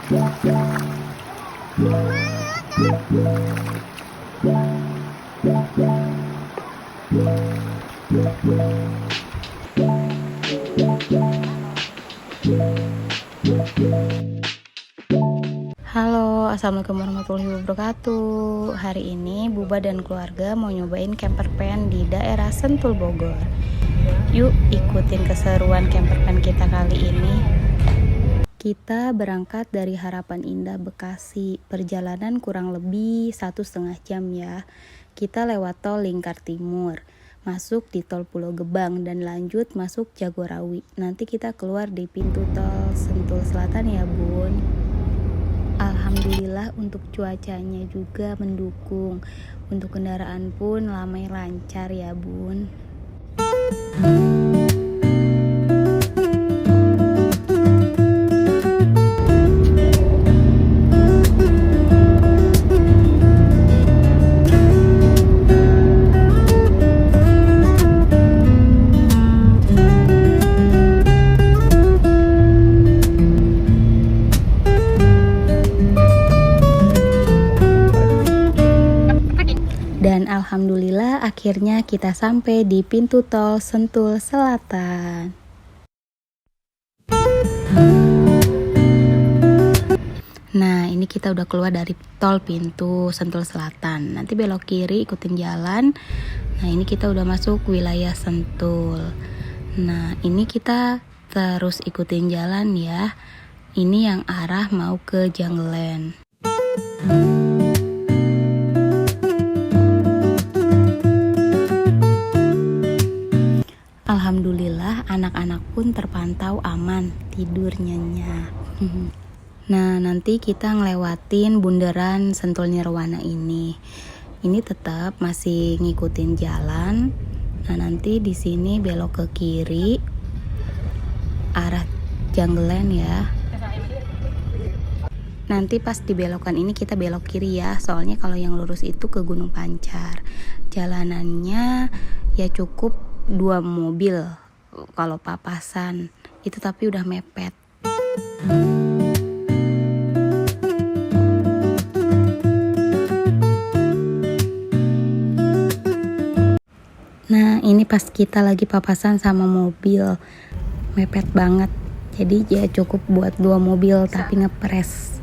Halo, assalamualaikum warahmatullahi wabarakatuh. Hari ini Buba dan keluarga mau nyobain campervan di daerah Sentul, Bogor. Yuk ikutin keseruan campervan kita kali ini. Kita berangkat dari Harapan Indah, Bekasi. Perjalanan kurang lebih 1,5 jam ya. Kita lewat tol Lingkar Timur, masuk di tol Pulau Gebang, dan lanjut masuk Jagorawi. Nanti kita keluar di pintu tol Sentul Selatan ya bun. Alhamdulillah untuk cuacanya juga mendukung. Untuk kendaraan pun ramai lancar ya bun. Dan alhamdulillah akhirnya kita sampai di pintu tol Sentul Selatan. Nah, ini kita udah keluar dari tol pintu Sentul Selatan. Nanti belok kiri, ikutin jalan. Nah, ini kita udah masuk wilayah Sentul. Nah, ini kita terus ikutin jalan ya. Ini yang arah mau ke Jungleland. Alhamdulillah anak-anak pun terpantau aman, tidur nyenyak. Nah, nanti kita ngelewatin bundaran Sentul Nirwana ini. Ini tetap masih ngikutin jalan. Nah, nanti di sini belok ke kiri arah Jungleland ya. Nanti pas di belokan ini kita belok kiri ya. Soalnya kalau yang lurus itu ke Gunung Pancar. Jalanannya ya cukup 2 mobil kalau papasan itu, tapi udah mepet. Nah, ini pas kita lagi papasan sama mobil, mepet banget. Jadi ya cukup buat 2 mobil tapi ngepres.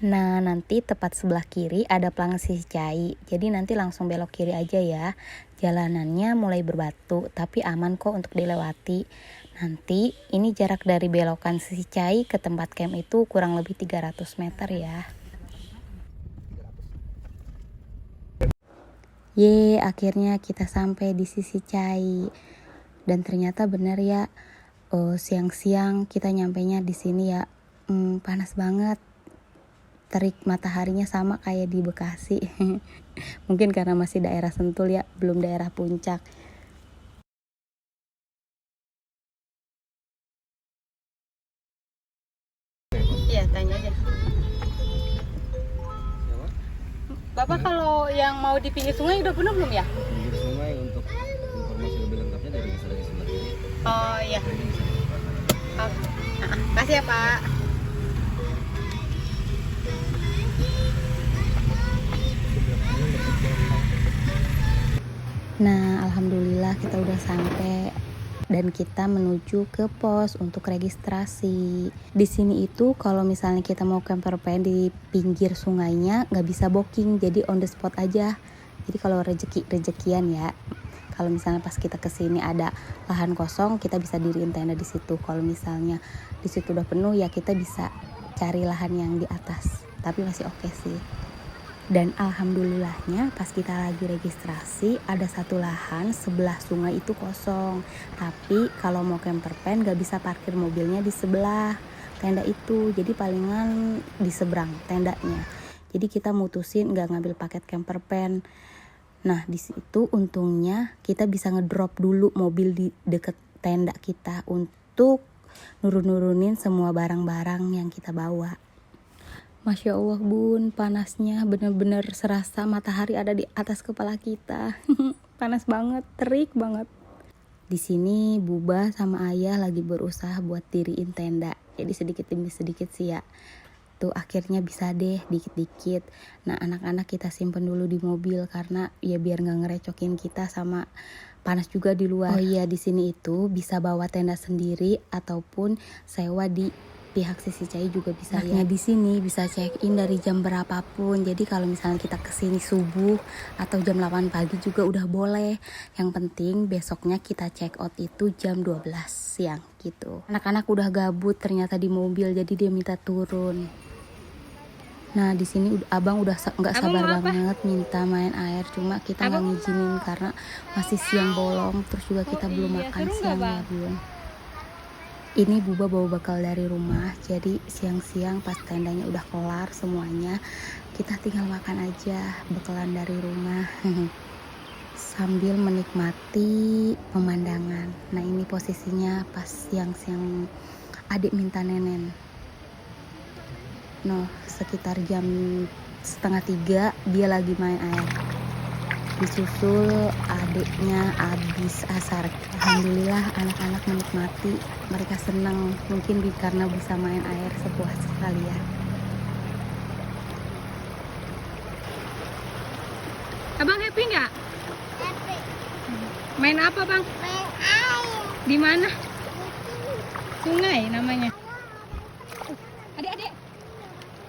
Nah, nanti tepat sebelah kiri ada Pelang Sisicai. Jadi nanti langsung belok kiri aja ya. Jalanannya mulai berbatu, tapi aman kok untuk dilewati. Nanti ini jarak dari belokan Sisicai ke tempat camp itu kurang lebih 300 meter ya. Akhirnya kita sampai di Sisicai. Dan ternyata benar ya, siang-siang kita nyampainya di sini ya. Panas banget. Terik mataharinya sama kayak di Bekasi. Mungkin karena masih daerah Sentul ya, belum daerah puncak. Iya, tanya aja. Bapak kalau yang mau di pinggir sungai udah penuh belum ya? Pinggir sungai untuk informasi lebih lengkapnya dari registrasi sebelah kiri. Oh iya. Kasih ya Pak. Nah, alhamdulillah kita udah sampai dan kita menuju ke pos untuk registrasi. Di sini itu kalau misalnya kita mau campervan di pinggir sungainya nggak bisa booking, jadi on the spot aja. Jadi kalau rezekian ya. Kalau misalnya pas kita kesini ada lahan kosong, kita bisa diriin tenda di situ. Kalau misalnya di situ udah penuh ya kita bisa cari lahan yang di atas. Tapi masih oke sih. Dan alhamdulillahnya pas kita lagi registrasi ada satu lahan sebelah sungai itu kosong. Tapi kalau mau campervan gak bisa parkir mobilnya di sebelah tenda itu. Jadi palingan di seberang tendanya. Jadi kita mutusin gak ngambil paket campervan. Nah di situ untungnya kita bisa ngedrop dulu mobil di deket tenda kita untuk nurun-nurunin semua barang-barang yang kita bawa. Masya Allah bun, panasnya bener-bener serasa matahari ada di atas kepala kita. Panas banget, terik banget. Di sini Buba sama Ayah lagi berusaha buat diriin tenda. Jadi sedikit demi sedikit sih ya. Tuh akhirnya bisa deh dikit-dikit. Nah anak-anak kita simpen dulu di mobil karena ya biar nggak ngerecokin kita sama panas juga di luar. Oh iya, di sini itu bisa bawa tenda sendiri ataupun sewa di pihak Sisi Cai juga bisa ya. Di sini bisa check in dari jam berapapun. Jadi kalau misalnya kita kesini subuh atau jam 8 pagi juga udah boleh. Yang penting besoknya kita check out itu jam 12 siang gitu. Anak-anak udah gabut ternyata di mobil, jadi dia minta turun. Nah di sini abang udah nggak sabar banget minta main air, cuma kita nggak ngizinin karena masih siang bolong, terus juga kita belum makan siang ya bun. Ini Buba bawa bekal dari rumah, jadi siang-siang pas tendanya udah kelar semuanya, kita tinggal makan aja bekalan dari rumah. Sambil menikmati pemandangan. Nah ini posisinya pas siang-siang adik minta nenen. No, sekitar jam 2:30 dia lagi main air. Disusul adiknya abis asar. Alhamdulillah anak-anak menikmati, mereka senang, mungkin karena bisa main air sepuas sekali ya. Abang happy nggak? Happy. Main apa bang? Main air. Di mana? Sungai namanya. Adik-adik.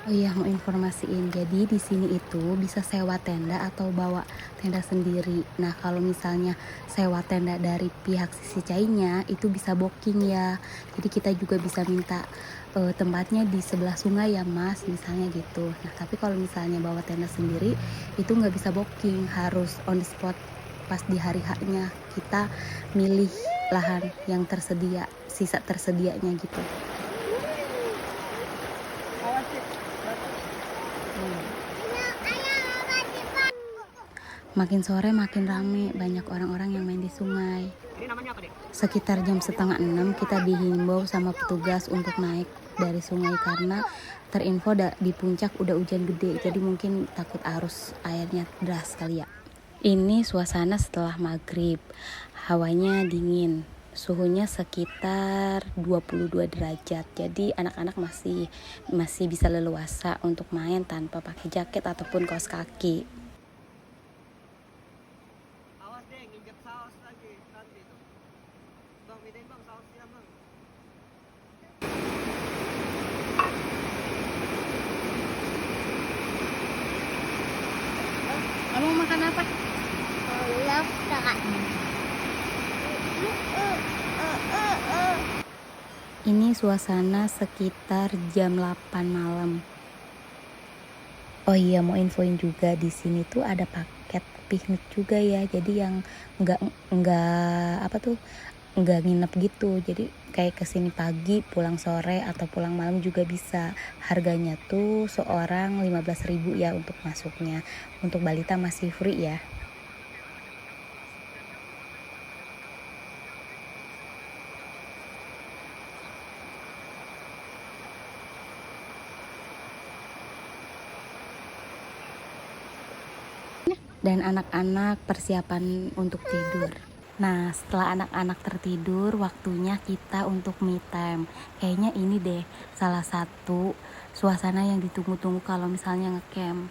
Oh iya, mau informasiin, jadi di sini itu bisa sewa tenda atau bawa tenda sendiri. Nah kalau misalnya sewa tenda dari pihak Sisi Cai-nya itu bisa booking ya. Jadi kita juga bisa minta tempatnya di sebelah sungai ya mas, misalnya gitu. Nah tapi kalau misalnya bawa tenda sendiri itu nggak bisa booking, harus on the spot pas di hari haknya kita milih lahan yang tersedia, sisa tersedianya gitu. Makin sore makin rame, banyak orang-orang yang main di sungai. Ini namanya apa deh? Sekitar jam 5:30 kita dihimbau sama petugas untuk naik dari sungai karena terinfo di puncak udah hujan gede, jadi mungkin takut arus airnya deras kali ya. Ini suasana setelah maghrib, hawanya dingin, suhunya sekitar 22 derajat, jadi anak-anak masih bisa leluasa untuk main tanpa pakai jaket ataupun kaos kaki. Awas deh, nginjek saus lagi nanti tuh. Bang, bedain bang sausnya bang. Kamu makan apa? Lobster. Ini suasana sekitar jam 8 malam. Oh iya, mau infoin juga di sini tuh ada paket piknik juga ya. Jadi yang nggak nginep gitu. Jadi kayak kesini pagi, pulang sore atau pulang malam juga bisa. Harganya tuh seorang 15.000 ya untuk masuknya. Untuk balita masih free ya. Dan anak-anak persiapan untuk tidur. Nah setelah anak-anak tertidur, waktunya kita untuk me time. Kayaknya ini deh salah satu suasana yang ditunggu-tunggu kalau misalnya ngecamp.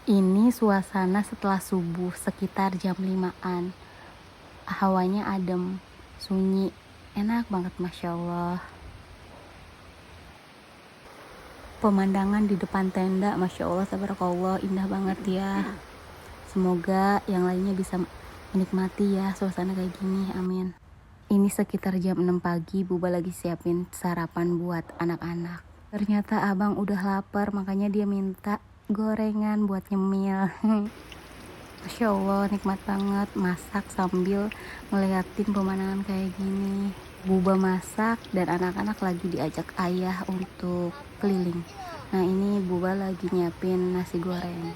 Ini suasana setelah subuh sekitar jam 5-an. Hawanya adem, sunyi, enak banget Masya Allah. Pemandangan di depan tenda Masya Allah, tabarakallah, indah banget ya. Semoga yang lainnya bisa menikmati ya suasana kayak gini, amin. Ini sekitar jam 6 pagi, Buba lagi siapin sarapan buat anak-anak. Ternyata abang udah lapar, makanya dia minta gorengan buat nyemil. Masya Allah, nikmat banget masak sambil ngeliatin pemandangan kayak gini. Buba masak dan anak-anak lagi diajak ayah untuk keliling. Nah ini Buba lagi nyiapin nasi goreng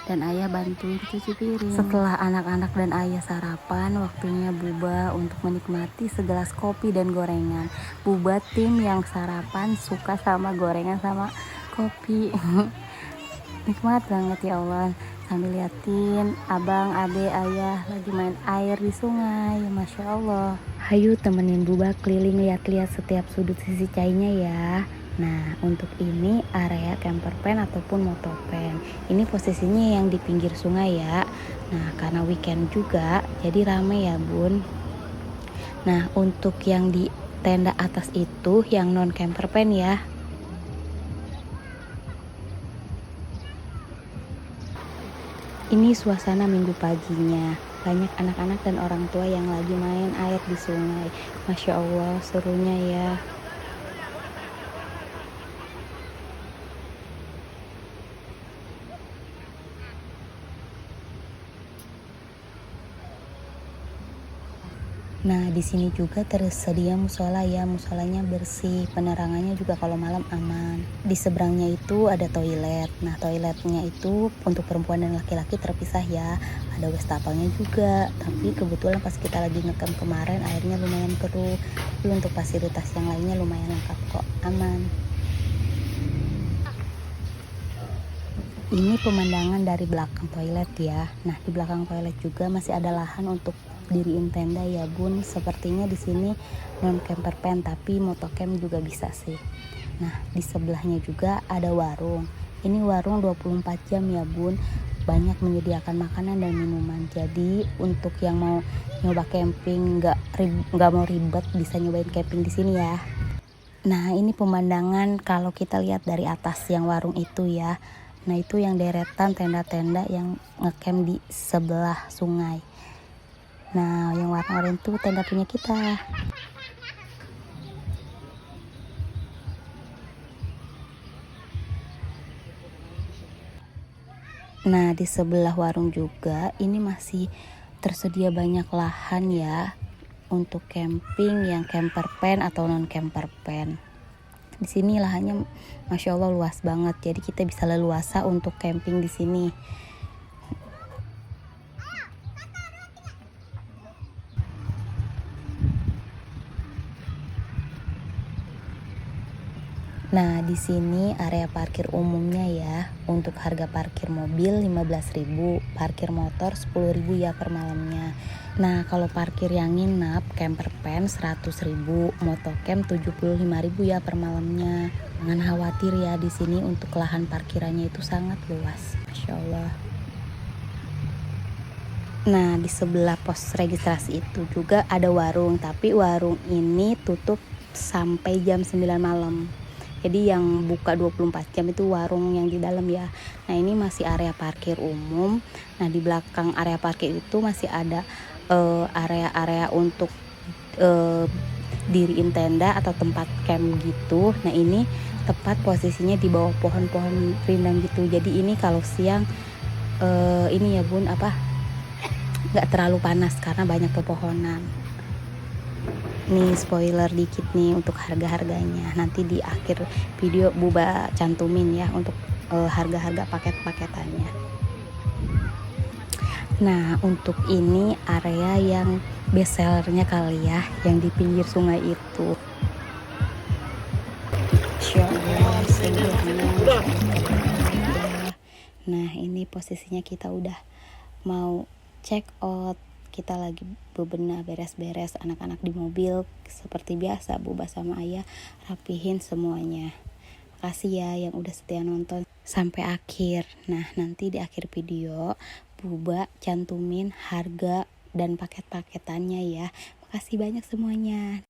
dan ayah bantuin cuci piring. Setelah anak-anak dan ayah sarapan, waktunya Buba untuk menikmati segelas kopi dan gorengan. Buba tim yang sarapan suka sama gorengan sama kopi. Nikmat banget ya Allah, sambil liatin abang, ade, ayah lagi main air di sungai. Masya Allah. Hayu temenin Buba keliling lihat-lihat setiap sudut sisi Chainya ya. Nah untuk ini area camper van ataupun motovan. Ini posisinya yang di pinggir sungai ya. Nah karena weekend juga jadi rame ya bun. Nah untuk yang di tenda atas itu yang non camper van ya. Ini suasana minggu paginya, banyak anak-anak dan orang tua yang lagi main air di sungai. Masya Allah serunya ya. Nah di sini juga tersedia musola ya, musolanya bersih, penerangannya juga kalau malam aman. Di seberangnya itu ada toilet. Nah toiletnya itu untuk perempuan dan laki-laki terpisah ya. Ada wastafelnya juga. Tapi kebetulan pas kita lagi ngecamp kemarin airnya lumayan keruh. Tapi untuk fasilitas yang lainnya lumayan lengkap kok, aman. Ini pemandangan dari belakang toilet ya. Nah di belakang toilet juga masih ada lahan untuk diriin tenda ya bun. Sepertinya di sini non camper van tapi motocamp juga bisa sih. Nah di sebelahnya juga ada warung. Ini warung 24 jam ya bun. Banyak menyediakan makanan dan minuman. Jadi untuk yang mau nyoba camping nggak mau ribet bisa nyobain camping di sini ya. Nah ini pemandangan kalau kita lihat dari atas yang warung itu ya. Nah itu yang deretan tenda-tenda yang ngecamp di sebelah sungai. Nah yang warna oranye itu tenda punya kita. Nah di sebelah warung juga ini masih tersedia banyak lahan ya untuk camping yang camper van atau non camper van. Di sini lahannya Masya Allah luas banget, jadi kita bisa leluasa untuk camping di sini. Nah, di sini area parkir umumnya ya. Untuk harga parkir mobil 15.000, parkir motor 10.000 ya per malamnya. Nah, kalau parkir yang nginap camper van 100.000, motocamp 75.000 ya per malamnya. Jangan khawatir ya, di sini untuk lahan parkirannya itu sangat luas. Masya Allah. Nah, di sebelah pos registrasi itu juga ada warung, tapi warung ini tutup sampai jam 9 malam. Jadi yang buka 24 jam itu warung yang di dalam ya. Nah ini masih area parkir umum. Nah di belakang area parkir itu masih ada area-area untuk diriin tenda atau tempat camp gitu. Nah ini tepat posisinya di bawah pohon-pohon rindang gitu. Jadi ini kalau siang ini ya bun nggak terlalu panas karena banyak pepohonan. Nih spoiler dikit nih untuk harga-harganya. Nanti di akhir video Buba cantumin ya untuk harga-harga paket-paketannya. Nah untuk ini area yang best sellernya kali ya, yang di pinggir sungai itu. Masya Allah, nah ini posisinya kita udah mau check out. Kita lagi bebenah beres-beres anak-anak di mobil. Seperti biasa Buba sama ayah rapihin semuanya. Makasih ya yang udah setia nonton sampai akhir. Nah nanti di akhir video Buba cantumin harga dan paket-paketannya ya. Makasih banyak semuanya.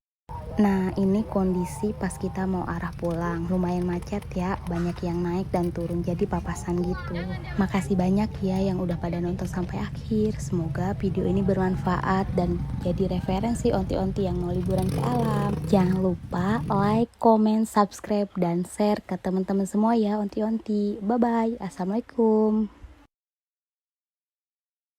Nah ini kondisi pas kita mau arah pulang. Lumayan macet ya, banyak yang naik dan turun jadi papasan gitu. Makasih banyak ya yang udah pada nonton sampai akhir. Semoga video ini bermanfaat dan jadi referensi onti-onti yang mau liburan ke alam. Jangan lupa like, comment, subscribe, dan share ke teman-teman semua ya onti-onti. Bye bye, assalamualaikum.